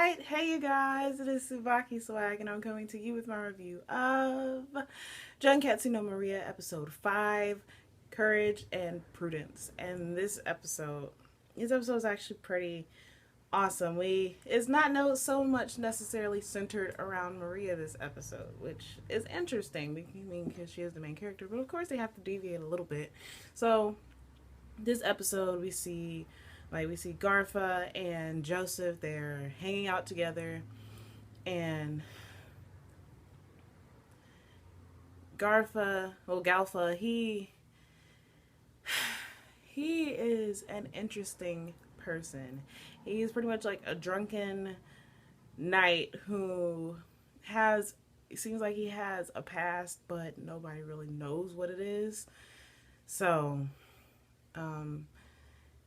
Alright, hey you guys, it is TsubakiSwagg and I'm coming to you with my review of Junketsu no Maria episode 5, Courage and Prudence. And this episode is actually pretty awesome. It's not so much necessarily centered around Maria this episode, which is interesting because she is the main character, but of course they have to deviate a little bit. So this episode we see Garfa and Joseph. They're hanging out together, and Galfa, he is an interesting person. He's pretty much like a drunken knight who has it seems like he has a past, but nobody really knows what it is. So,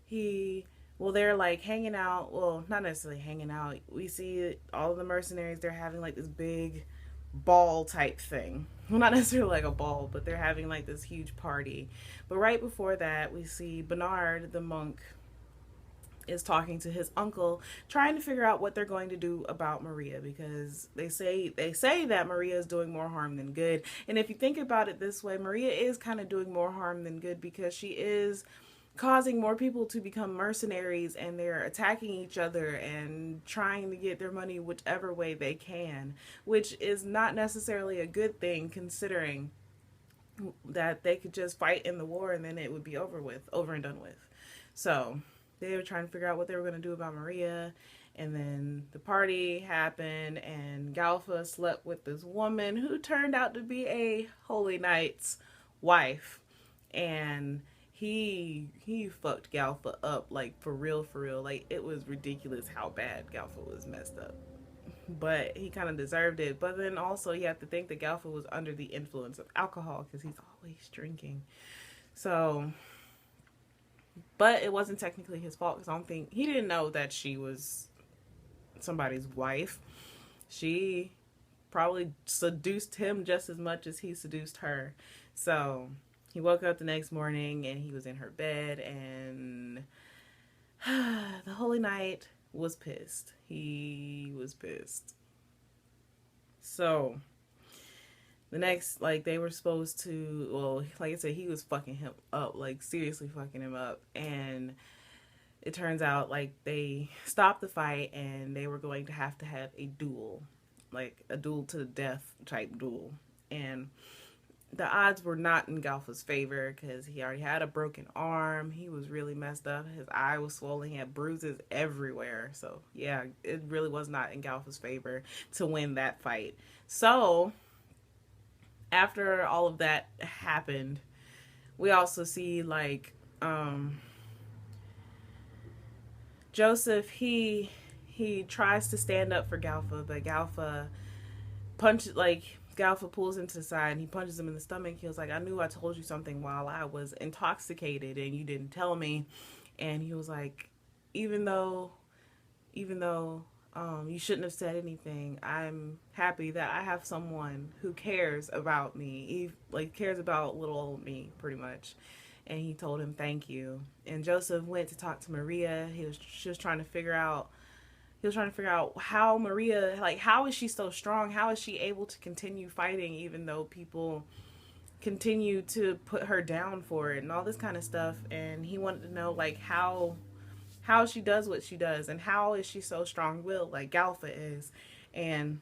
he they're like hanging out. Well, not necessarily hanging out. We see all of the mercenaries. They're having like this big ball type thing. Well, not necessarily like a ball, but they're having like this huge party. But right before that, we see Bernard the monk is talking to his uncle, trying to figure out what they're going to do about Maria, because they say that Maria is doing more harm than good. And if you think about it this way, Maria is kind of doing more harm than good, because she is causing more people to become mercenaries, and they're attacking each other and trying to get their money whichever way they can, which is not necessarily a good thing, considering that they could just fight in the war and then it would be over and done with. So they were trying to figure out what they were going to do about Maria. And then the party happened, and Galfa slept with this woman who turned out to be a holy knight's wife. And he fucked Galfa up, like for real. Like, it was ridiculous how bad Galfa was messed up. But he kind of deserved it. But then also you have to think that Galfa was under the influence of alcohol, because he's always drinking. So, but it wasn't technically his fault, because I don't think he didn't know that she was somebody's wife. She probably seduced him just as much as he seduced her. So he woke up the next morning and he was in her bed, and the Holy Knight was pissed. He was pissed. So the next, like, they were supposed to, well, like I said, he was fucking him up, like seriously fucking him up. And it turns out, like, they stopped the fight and they were going to have a duel, like a duel to the death type duel. And the odds were not in Galfa's favor, because he already had a broken arm. He was really messed up. His eye was swollen. He had bruises everywhere. So yeah, it really was not in Galfa's favor to win that fight. So after all of that happened, we also see, like, Joseph, he tries to stand up for Galfa, but Galfa pulls him to the side and he punches him in the stomach. He was like, I knew I told you something while I was intoxicated and you didn't tell me. And he was like, even though you shouldn't have said anything, I'm happy that I have someone who cares about me, like cares about little old me, pretty much. And he told him thank you. And Joseph went to talk to Maria. He was just trying to figure out how Maria, like, how is she so strong? How is she able to continue fighting even though people continue to put her down for it and all this kind of stuff? And he wanted to know, like, how she does what she does, and how is she so strong-willed like Galfa is. And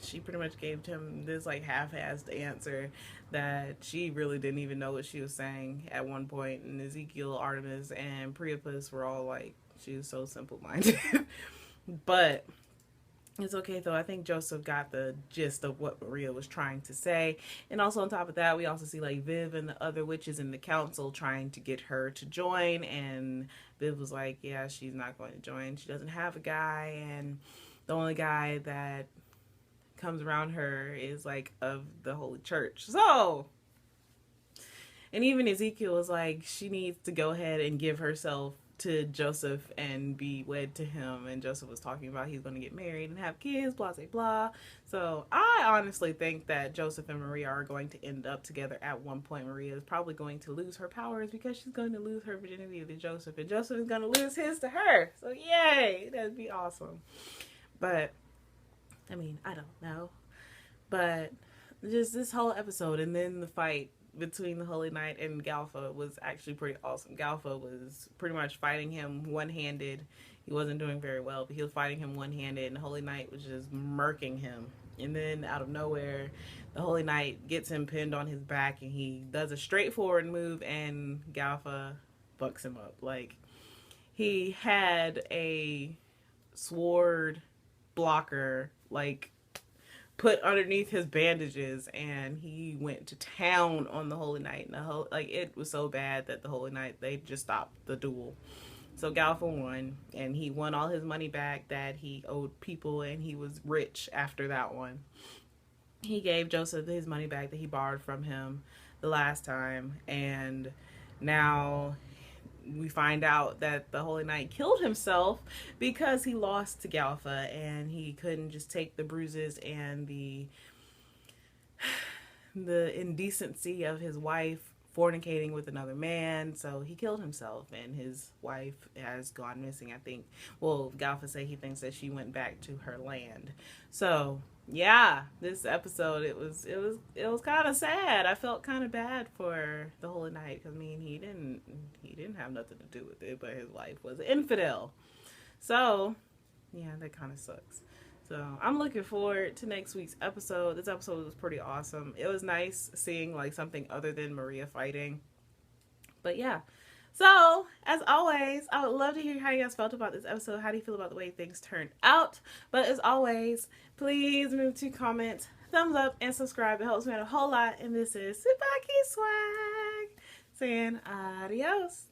she pretty much gave him this, like, half-assed answer that she really didn't even know what she was saying at one point. And Ezekiel, Artemis, and Priapus were all like, she was so simple-minded. But it's okay, though. I think Joseph got the gist of what Maria was trying to say. And also on top of that, we also see, like, Viv and the other witches in the council trying to get her to join. And Viv was like, yeah, she's not going to join. She doesn't have a guy. And the only guy that comes around her is, like, of the Holy Church. So, and even Ezekiel was like, she needs to go ahead and give herself to Joseph and be wed to him. And Joseph was talking about he's going to get married and have kids, blah, blah, blah. So I honestly think that Joseph and Maria are going to end up together at one point. Maria is probably going to lose her powers because she's going to lose her virginity to Joseph, and Joseph is going to lose his to her. So yay, that'd be awesome. But I mean, I don't know. But just this whole episode and then the fight between the Holy Knight and Galfa was actually pretty awesome. Galfa was pretty much fighting him one-handed. He wasn't doing very well, but he was fighting him one-handed, and the Holy Knight was just murking him. And then out of nowhere, the Holy Knight gets him pinned on his back, and he does a straightforward move, and Galfa fucks him up. Like, he had a sword blocker, like, put underneath his bandages, and he went to town on the Holy Knight. And the whole, like, it was so bad that the Holy Knight, they just stopped the duel. So Galfa won, and he won all his money back that he owed people, and he was rich after that one. He gave Joseph his money back that he borrowed from him the last time, and now we find out that the Holy Knight killed himself because he lost to Galfa, and he couldn't just take the bruises and the indecency of his wife fornicating with another man, so he killed himself, and his wife has gone missing, I think. Well, Galfa say he thinks that she went back to her land. So yeah, this episode, it was kind of sad. I felt kind of bad for the Holy Knight, because I mean, he didn't have nothing to do with it, but his wife was an infidel. So yeah, that kind of sucks. So I'm looking forward to next week's episode. This episode was pretty awesome. It was nice seeing like something other than Maria fighting. But yeah. So, as always, I would love to hear how you guys felt about this episode. How do you feel about the way things turned out? But as always, please remember to comment, thumbs up, and subscribe. It helps me out a whole lot. And this is TsubakiSwagg saying adios.